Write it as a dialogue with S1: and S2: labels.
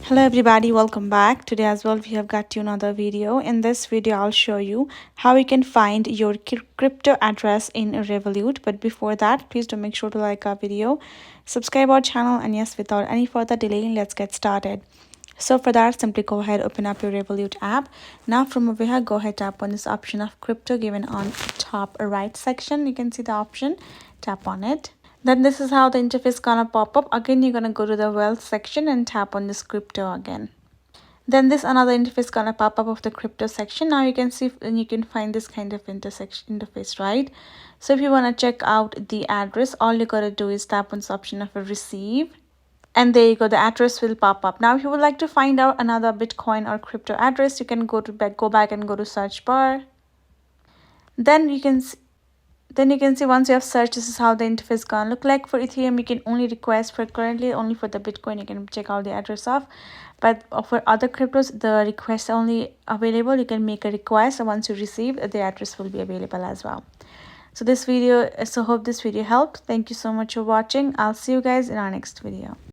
S1: Hello everybody, welcome back. Today as well we have got you another video. In this video I'll show you how you can find your crypto address in Revolut. But before that, please do make sure to like our video, subscribe our channel, and yes, without any further delay, let's get started. So for that, simply go ahead, open up your Revolut app. Now from over here, go ahead, tap on this option of crypto given on top right section. You can see the option, tap on it. Then this is how the interface gonna pop up. Again, you're gonna go to the wealth section and tap on this crypto again. Then this another interface gonna pop up of the crypto section. Now you can see and you can find this kind of interface, right? So if you want to check out the address, all you gotta do is tap on this option of a receive, and there you go, the address will pop up. Now if you would like to find out another Bitcoin or crypto address, you can go back and go to search bar. Then you can see once you have searched, this is how the interface gonna look like. For Ethereum, you can only request. For currently only for the Bitcoin, you can check out the address of, but for other cryptos the request only available. You can make a request, and once you receive, the address will be available as well. So hope this video helped. Thank you so much for watching. I'll see you guys in our next video.